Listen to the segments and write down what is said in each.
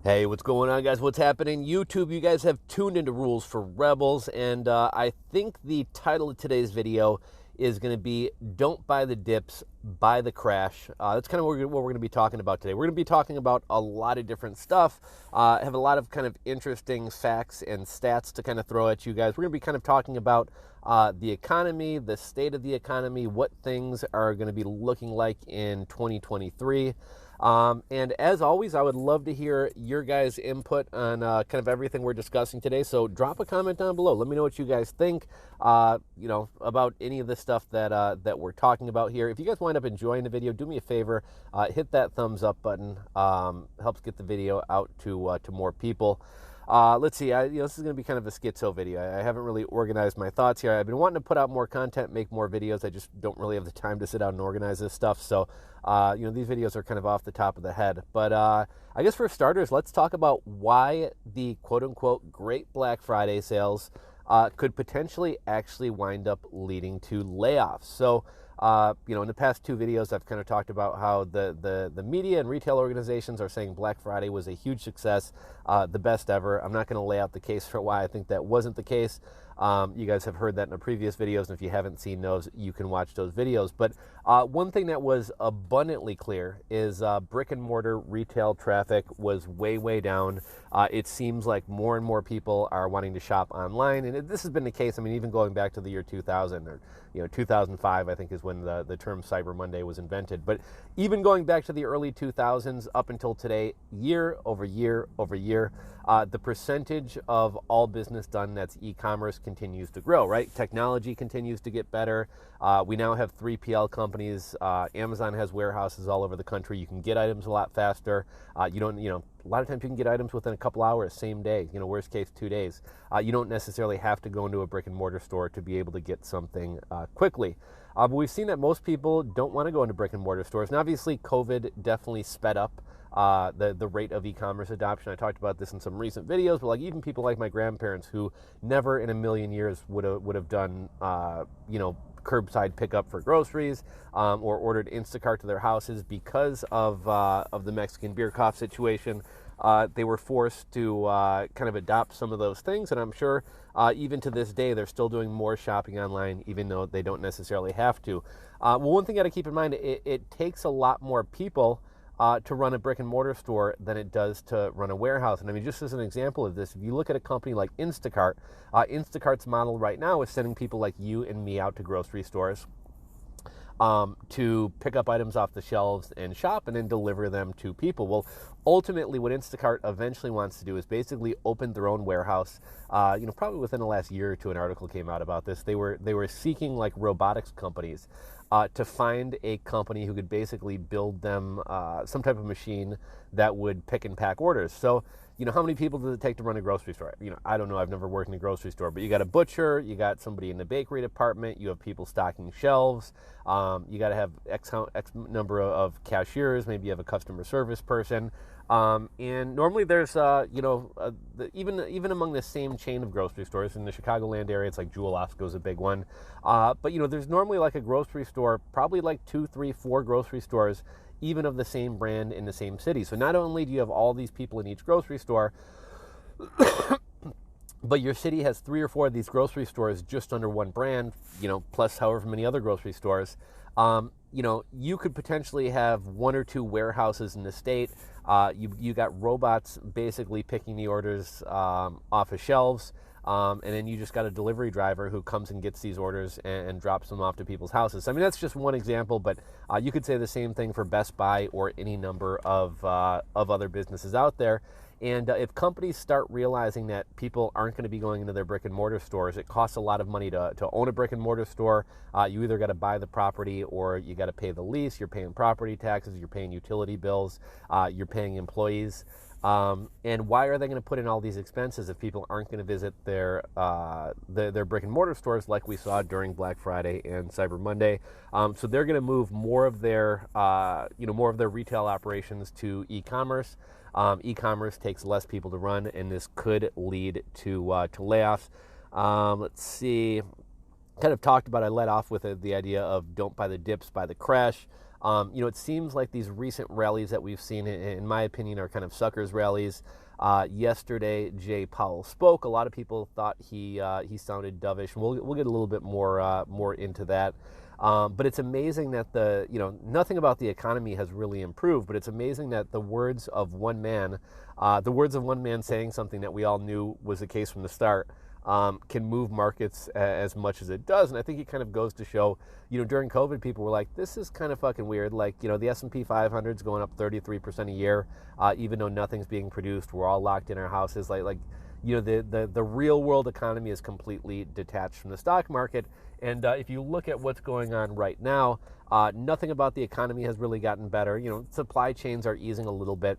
Hey, what's going on, guys? What's happening? YouTube, you guys have tuned into Rules for Rebels, and I think the title of today's video is going to be Don't Buy the Dips, Buy the Crash. That's kind of what we're going to be talking about today. We're going to be talking about a lot of different stuff. I have a lot of kind of interesting facts and stats to kind of throw at you guys. We're going to be kind of talking about the economy, the state of the economy, what things are going to be looking like in 2023. And as always, I would love to hear your guys' input on kind of everything we're discussing today. So drop a comment down below. Let me know what you guys think, about any of the stuff that we're talking about here. If you guys wind up enjoying the video, do me a favor, hit that thumbs up button. Helps get the video out to more people. Let's see. This is going to be kind of a schizo video. I haven't really organized my thoughts here. I've been wanting to put out more content, make more videos. I just don't really have the time to sit down and organize this stuff. So, these videos are kind of off the top of the head. But I guess for starters, let's talk about why the quote-unquote Great Black Friday sales could potentially actually wind up leading to layoffs. So, in the past two videos, I've kind of talked about how the media and retail organizations are saying Black Friday was a huge success, the best ever. I'm not going to lay out the case for why I think that wasn't the case. You guys have heard that in the previous videos, and if you haven't seen those, you can watch those videos. But one thing that was abundantly clear is brick and mortar retail traffic was way, way down. It seems like more and more people are wanting to shop online, and this has been the case. I mean, even going back to the year 2000 or 2005, I think is when the term Cyber Monday was invented. But even going back to the early 2000s up until today, year over year over year, the percentage of all business done that's e-commerce continues to grow, right? Technology continues to get better. We now have 3PL companies. Amazon has warehouses all over the country. You can get items a lot faster. A lot of times you can get items within a couple hours, same day, worst case 2 days. You don't necessarily have to go into a brick and mortar store to be able to get something quickly. But we've seen that most people don't want to go into brick and mortar stores. And obviously, COVID definitely sped up the rate of e-commerce adoption. I talked about this in some recent videos, but like even people like my grandparents who never in a million years would have done, curbside pickup for groceries, or ordered Instacart to their houses because of the Mexican beer cough situation. They were forced to kind of adopt some of those things, and I'm sure even to this day they're still doing more shopping online, even though they don't necessarily have to. One thing you got to keep in mind, it takes a lot more people to run a brick and mortar store than it does to run a warehouse. And I mean, just as an example of this, if you look at a company like Instacart, Instacart's model right now is sending people like you and me out to grocery stores to pick up items off the shelves and shop and then deliver them to people. Well, ultimately what Instacart eventually wants to do is basically open their own warehouse. Probably within the last year or two, an article came out about this. They were seeking like robotics companies to find a company who could basically build them some type of machine that would pick and pack orders. So, how many people does it take to run a grocery store? I don't know. I've never worked in a grocery store, but you got a butcher, you got somebody in the bakery department, you have people stocking shelves, you got to have X number of cashiers, maybe you have a customer service person. And normally there's, even among the same chain of grocery stores in the Chicagoland area, it's like Jewel Osco's a big one. But there's normally like a grocery store, probably like 2, 3, 4 grocery stores, even of the same brand in the same city. So not only do you have all these people in each grocery store, but your city has 3 or 4 of these grocery stores just under one brand, plus however many other grocery stores. You could potentially have 1 or 2 warehouses in the state. You got robots basically picking the orders off of shelves. And then you just got a delivery driver who comes and gets these orders and drops them off to people's houses. I mean, that's just one example, but you could say the same thing for Best Buy or any number of other businesses out there. And if companies start realizing that people aren't going to be going into their brick and mortar stores, it costs a lot of money to own a brick and mortar store. You either got to buy the property or you got to pay the lease. You're paying property taxes. You're paying utility bills. You're paying employees. And why are they going to put in all these expenses if people aren't going to visit their brick and mortar stores like we saw during Black Friday and Cyber Monday? So they're going to move more of their retail operations to e-commerce. E-commerce takes less people to run, and this could lead to layoffs. Let's see. Kind of talked about, I led off with the idea of don't buy the dips, buy the crash. It seems like these recent rallies that we've seen, in my opinion, are kind of suckers rallies. Yesterday, Jay Powell spoke. A lot of people thought he sounded dovish. We'll get a little bit more into that. But it's amazing that nothing about the economy has really improved, but it's amazing that the words of one man saying something that we all knew was the case from the start, can move markets as much as it does. And I think it kind of goes to show, during COVID, people were like, this is kind of fucking weird. Like, the S&P 500 is going up 33% a year, even though nothing's being produced. We're all locked in our houses. The real world economy is completely detached from the stock market. And if you look at what's going on right now, nothing about the economy has really gotten better. Supply chains are easing a little bit.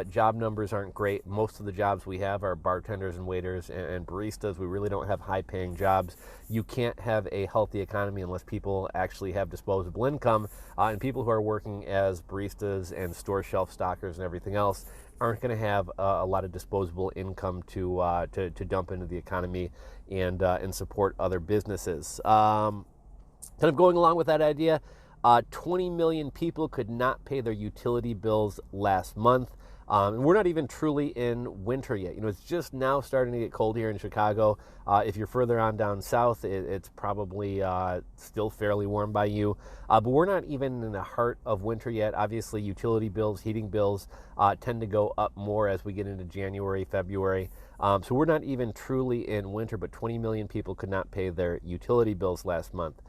Job numbers aren't great. Most of the jobs we have are bartenders and waiters and baristas. We really don't have high-paying jobs. You can't have a healthy economy unless people actually have disposable income. And people who are working as baristas and store shelf stockers and everything else aren't going to have a lot of disposable income to dump into the economy and support other businesses. Kind of going along with that idea, 20 million people could not pay their utility bills last month. And we're not even truly in winter yet. It's just now starting to get cold here in Chicago. If you're further on down south, it's probably still fairly warm by you. But we're not even in the heart of winter yet. Obviously, utility bills, heating bills tend to go up more as we get into January, February. So we're not even truly in winter, but 20 million people could not pay their utility bills last month.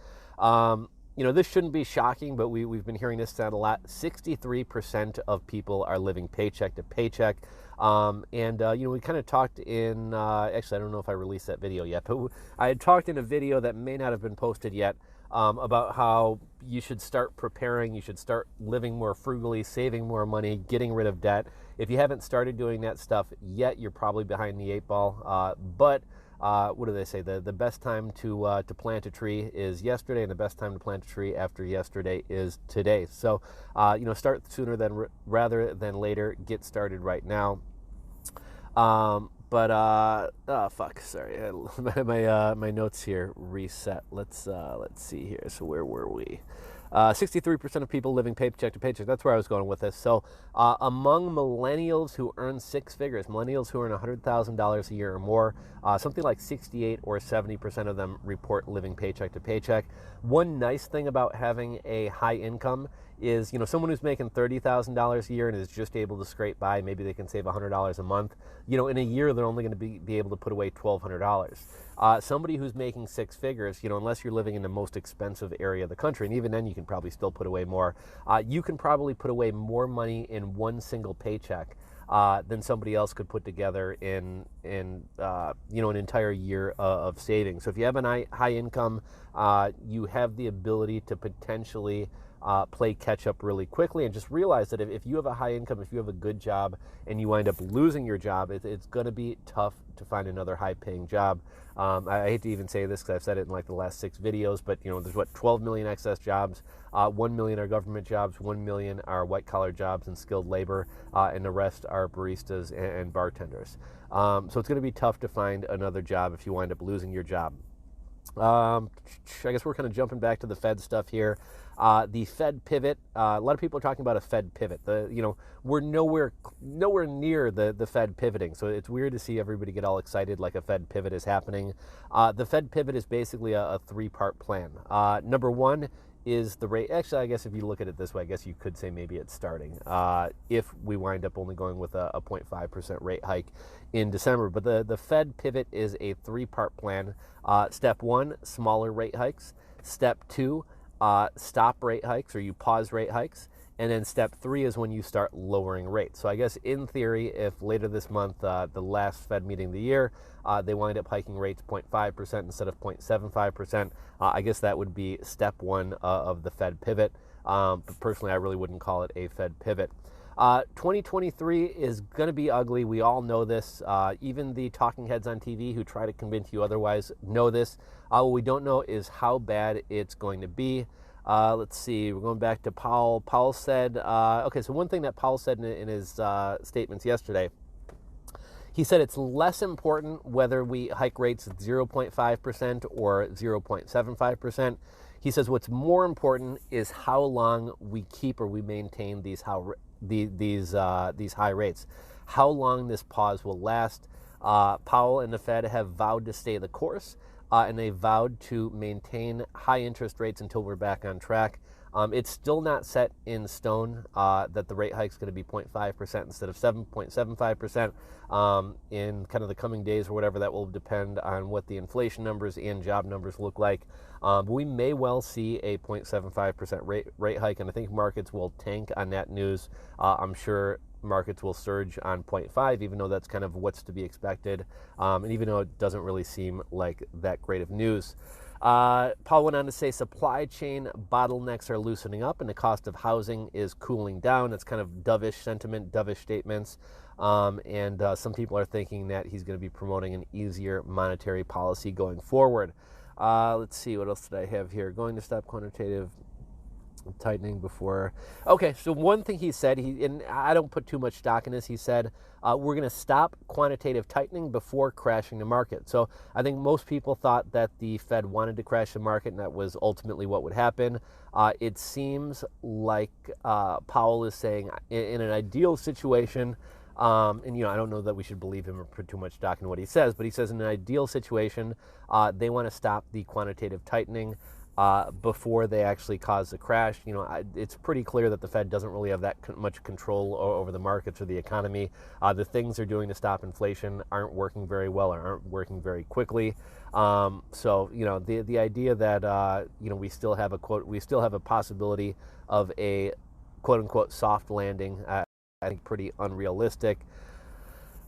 This shouldn't be shocking, but we've been hearing this sound a lot. 63% of people are living paycheck to paycheck. We kind of talked in, actually, I don't know if I released that video yet, but I had talked in a video that may not have been posted yet about how you should start preparing, you should start living more frugally, saving more money, getting rid of debt. If you haven't started doing that stuff yet, you're probably behind the eight ball. But what do they say? The best time to plant a tree is yesterday, and the best time to plant a tree after yesterday is today. So, start sooner rather than later. Get started right now. Sorry, my notes here reset. Let's see here. So where were we? 63% of people living paycheck to paycheck. That's where I was going with this. So among millennials who earn six figures, millennials who earn $100,000 a year or more, something like 68 or 70% of them report living paycheck to paycheck. One nice thing about having a high income is, someone who's making $30,000 a year and is just able to scrape by, maybe they can save $100 a month. In a year, they're only going to be able to put away $1,200. Somebody who's making six figures, unless you're living in the most expensive area of the country, and even then you can probably still put away more, you can probably put away more money in one single paycheck than somebody else could put together in an entire year of savings. So if you have a high income, you have the ability to potentially play catch up really quickly, and just realize that if you have a high income, if you have a good job, and you wind up losing your job, it's going to be tough to find another high-paying job. I hate to even say this because I've said it in like the last 6 videos, but there's 12 million excess jobs. 1 million are government jobs, 1 million are white-collar jobs and skilled labor, and the rest are baristas and bartenders. So it's going to be tough to find another job if you wind up losing your job. I guess we're kind of jumping back to the Fed stuff here. The Fed pivot. A lot of people are talking about a Fed pivot. We're nowhere near the Fed pivoting, so it's weird to see everybody get all excited like a Fed pivot is happening. The Fed pivot is basically a 3-part plan. Number one is the rate. Actually, I guess if you look at it this way, I guess you could say maybe it's starting if we wind up only going with a 0.5% rate hike in December. But the Fed pivot is a 3-part plan. Step 1, smaller rate hikes. Step 2, stop rate hikes, or you pause rate hikes. And then step 3 is when you start lowering rates. So I guess in theory, if later this month, the last Fed meeting of the year, they wind up hiking rates 0.5% instead of 0.75%, I guess that would be step 1 of the Fed pivot. But personally, I really wouldn't call it a Fed pivot. 2023 is going to be ugly. We all know this. Even the talking heads on TV who try to convince you otherwise know this. What we don't know is how bad it's going to be. Let's see, we're going back to Powell. Powell said, so one thing that Powell said in his statements yesterday, he said it's less important whether we hike rates at 0.5% or 0.75%. He says what's more important is how long we keep or we maintain these high rates, how long this pause will last. Powell and the Fed have vowed to stay the course, and they vowed to maintain high interest rates until we're back on track. It's still not set in stone that the rate hike is going to be 0.5% instead of 7.75% in kind of the coming days or whatever. That will depend on what the inflation numbers and job numbers look like. But we may well see a 0.75% rate hike, and I think markets will tank on that news. I'm sure markets will surge on 0.5, even though that's kind of what's to be expected, and even though it doesn't really seem like that great of news. Paul went on to say supply chain bottlenecks are loosening up and the cost of housing is cooling down. It's kind of dovish sentiment, dovish statements. And some people are thinking that he's going to be promoting an easier monetary policy going forward. Let's see, what else did I have here? Going to stop quantitative tightening before. Okay, so one thing he said, and I don't put too much stock in this, he said, we're going to stop quantitative tightening before crashing the market. So I think most people thought that the Fed wanted to crash the market, and that was ultimately what would happen. It seems like Powell is saying in an ideal situation, and I don't know that we should believe him or put too much stock in what he says, but he says in an ideal situation, they want to stop the quantitative tightening before they actually cause the crash. It's pretty clear that the Fed doesn't really have that much control over the markets or the economy. The things they're doing to stop inflation aren't working very well or aren't working very quickly. So the idea that we still have a possibility of a quote unquote soft landing, I think pretty unrealistic.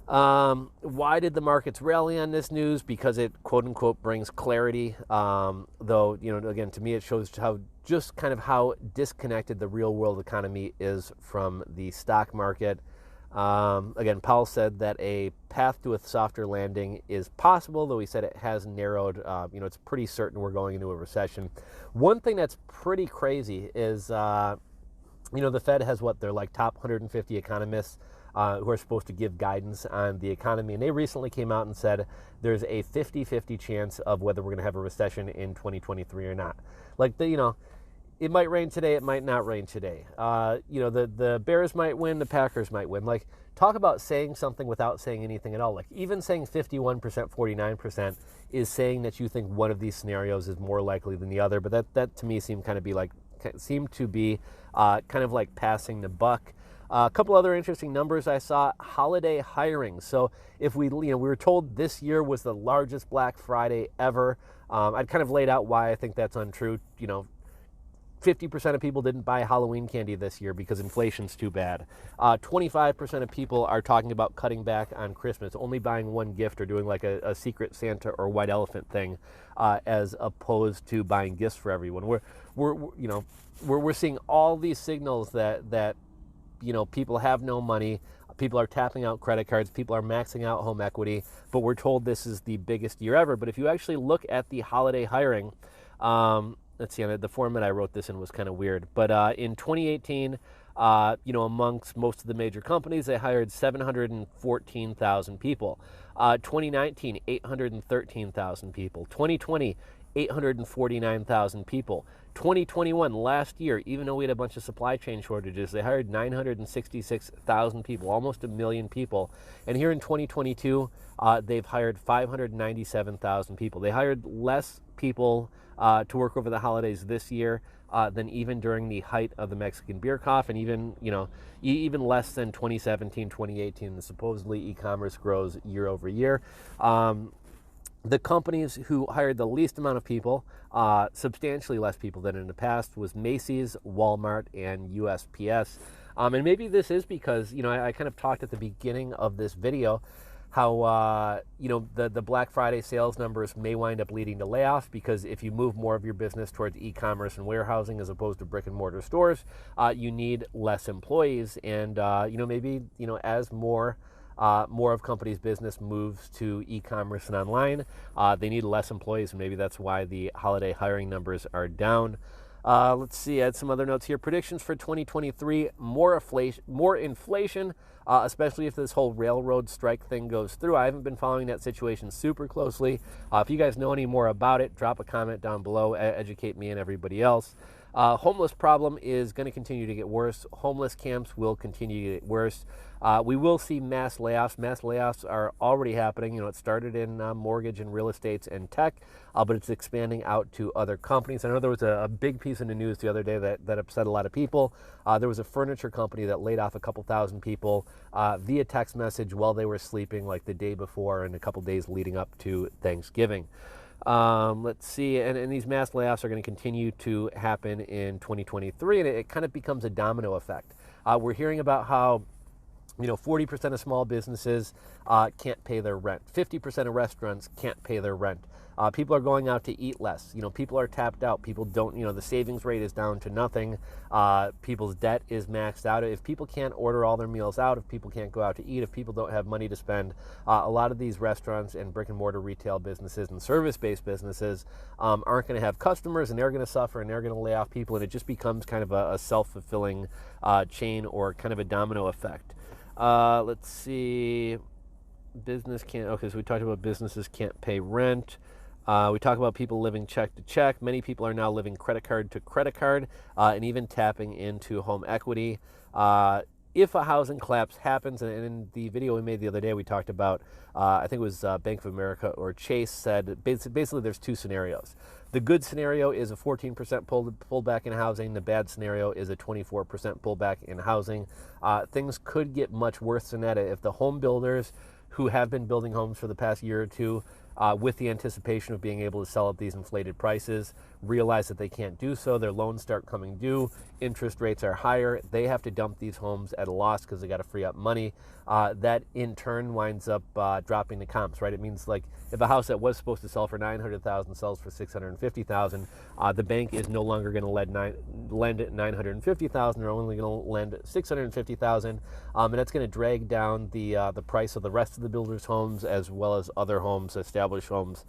Why did the markets rally on this news? Because it quote unquote brings clarity. Though, again, to me, it shows how disconnected the real world economy is from the stock market. Again, Powell said that a path to a softer landing is possible, though he said it has narrowed. It's pretty certain we're going into a recession. One thing that's pretty crazy is, the Fed has they're like top 150 economists who are supposed to give guidance on the economy. And they recently came out and said there's a 50-50 chance of whether we're going to have a recession in 2023 or not. It might rain today, it might not rain today. The Bears might win, the Packers might win. Talk about saying something without saying anything at all. Even saying 51%, 49% is saying that you think one of these scenarios is more likely than the other. But that to me seemed to be passing the buck. A couple other interesting numbers I saw: holiday hiring. So if we were told this year was the largest Black Friday ever, I'd kind of laid out why I think that's untrue. 50% of people didn't buy Halloween candy this year because inflation's too bad. 25% of people are talking about cutting back on Christmas, only buying one gift or doing a Secret Santa or White Elephant thing, as opposed to buying gifts for everyone. We're seeing all these signals that people have no money, people are tapping out credit cards, people are maxing out home equity, but we're told this is the biggest year ever. But if you actually look at the holiday hiring, let's see, the format I wrote this in was kind of weird, but in 2018, amongst most of the major companies, they hired 714,000 people. 2019, 813,000 people. 2020, 849,000 people. 2021, last year, even though we had a bunch of supply chain shortages, they hired 966,000 people, almost 1 million people. And here in 2022, they've hired 597,000 people. They hired less people to work over the holidays this year than even during the height of the Mexican beer cough, and even less than 2017, 2018. And supposedly e-commerce grows year over year. The companies who hired the least amount of people, substantially less people than in the past, was Macy's, Walmart, and USPS. And maybe this is because, I kind of talked at the beginning of this video how, the Black Friday sales numbers may wind up leading to layoffs, because if you move more of your business towards e-commerce and warehousing as opposed to brick and mortar stores, you need less employees. And, maybe, as more of companies' business moves to e-commerce and online, they need less employees, and maybe that's why the holiday hiring numbers are down. Let's see, add some other notes here. Predictions for 2023, more inflation, especially if this whole railroad strike thing goes through. I haven't been following that situation super closely. If you guys know any more about it, drop a comment down below, educate me and everybody else. Homeless problem is going to continue to get worse. Homeless camps will continue to get worse. We will see mass layoffs. Mass layoffs are already happening. You know, it started in mortgage and real estate and tech, but it's expanding out to other companies. I know there was a big piece in the news the other day that upset a lot of people. There was a furniture company that laid off a couple thousand people via text message while they were sleeping, like the day before and a couple days leading up to Thanksgiving. Let's see, and these mass layoffs are going to continue to happen in 2023, and it kind of becomes a domino effect. We're hearing about how 40% of small businesses can't pay their rent. 50% of restaurants can't pay their rent. People are going out to eat less. People are tapped out. People don't, the savings rate is down to nothing. People's debt is maxed out. If people can't order all their meals out, if people can't go out to eat, if people don't have money to spend, a lot of these restaurants and brick and mortar retail businesses and service-based businesses aren't going to have customers, and they're going to suffer, and they're going to lay off people, and it just becomes kind of a self-fulfilling chain, or kind of a domino effect. Let's see, okay, so we talked about businesses can't pay rent. We talk about people living check to check. Many people are now living credit card to credit card, and even tapping into home equity. If a housing collapse happens, and in the video we made the other day, we talked about, I think it was Bank of America or Chase said, basically there's two scenarios. The good scenario is a 14% pullback in housing. The bad scenario is a 24% pullback in housing. Things could get much worse than that if the home builders who have been building homes for the past year or two, with the anticipation of being able to sell at these inflated prices, realize that they can't do so. Their loans start coming due. Interest rates are higher. They have to dump these homes at a loss because they got to free up money. That in turn winds up dropping the comps, right? It means, like, if a house that was supposed to sell for $900,000 sells for $650,000, the bank is no longer going to lend $950,000. They're only going to lend $650,000, and that's going to drag down the price of the rest of the builders' homes, as well as other homes, established homes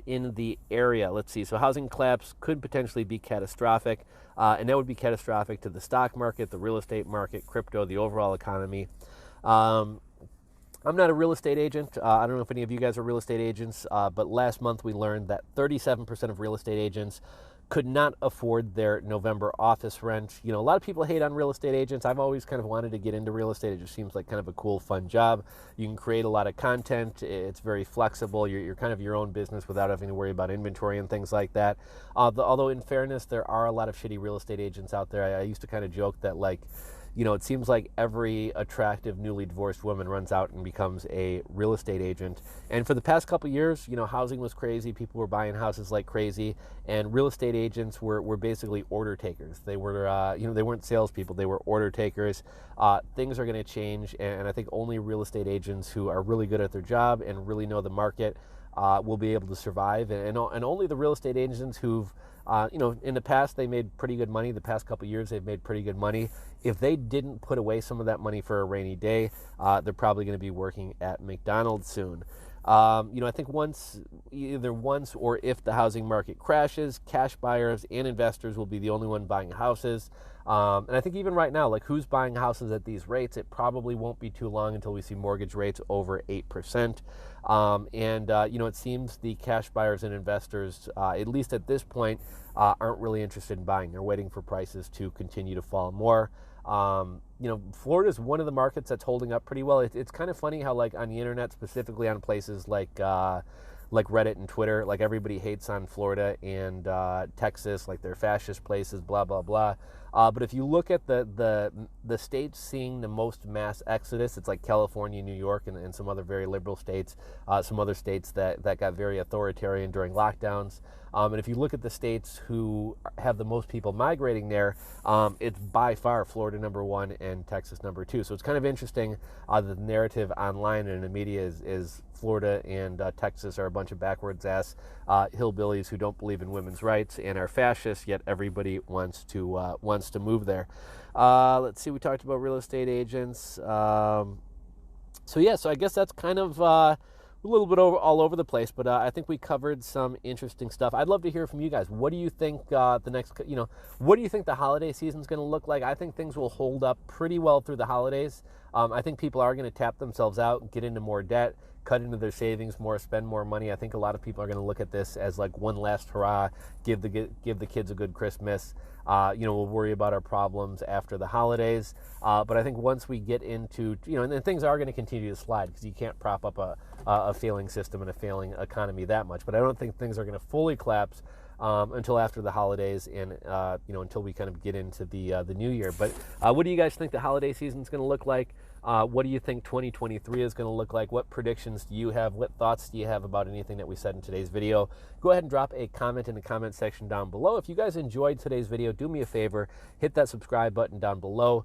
in the area. Let's see. So housing collapse could potentially be catastrophic, and that would be catastrophic to the stock market, the real estate market, crypto, the overall economy. I'm not a real estate agent. I don't know if any of you guys are real estate agents, but last month we learned that 37% of real estate agents could not afford their November office rent. A lot of people hate on real estate agents. I've always kind of wanted to get into real estate. It just seems like kind of a cool, fun job. You can create a lot of content. It's very flexible. You're kind of your own business without having to worry about inventory and things like that. Although in fairness, there are a lot of shitty real estate agents out there. I used to kind of joke that, like, it seems like every attractive newly divorced woman runs out and becomes a real estate agent. And for the past couple of years, housing was crazy. People were buying houses like crazy, and real estate agents were basically order takers. They were, they weren't salespeople. They were order takers. Things are going to change, and I think only real estate agents who are really good at their job and really know the market will be able to survive. And only the real estate agents who've in the past, they made pretty good money. The past couple of years, they've made pretty good money. If they didn't put away some of that money for a rainy day, they're probably going to be working at McDonald's soon. I think either once or if the housing market crashes, cash buyers and investors will be the only one buying houses. And I think even right now, like, who's buying houses at these rates? It probably won't be too long until we see mortgage rates over 8%. It seems the cash buyers and investors, at least at this point, aren't really interested in buying. They're waiting for prices to continue to fall more. Florida is one of the markets that's holding up pretty well. It's kind of funny how, like, on the internet, specifically on places like Reddit and Twitter, like, everybody hates on Florida and Texas, like they're fascist places, blah, blah, blah. But if you look at the states seeing the most mass exodus, it's like California, New York, and some other very liberal states, some other states that got very authoritarian during lockdowns. And if you look at the states who have the most people migrating there, it's by far Florida number one and Texas number two. So it's kind of interesting that the narrative online and in the media is Florida and Texas are a bunch of backwards ass hillbillies who don't believe in women's rights and are fascists, yet everybody wants to move there. Let's see, we talked about real estate agents. So I guess that's kind of a little bit all over the place, but I think we covered some interesting stuff. I'd love to hear from you guys. What do you think what do you think the holiday season's going to look like? I think things will hold up pretty well through the holidays. I think people are going to tap themselves out, get into more debt, cut into their savings more, spend more money. I think a lot of people are going to look at this as like one last hurrah, give the kids a good Christmas. We'll worry about our problems after the holidays. But I think once we get into, and then things are going to continue to slide because you can't prop up a failing system and a failing economy that much. But I don't think things are going to fully collapse until after the holidays and, until we kind of get into the new year. But what do you guys think the holiday season is going to look like? What do you think 2023 is going to look like? What predictions do you have? What thoughts do you have about anything that we said in today's video? Go ahead and drop a comment in the comment section down below. If you guys enjoyed today's video, do me a favor, hit that subscribe button down below,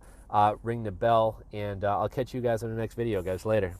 ring the bell, and I'll catch you guys in the next video, guys. Later.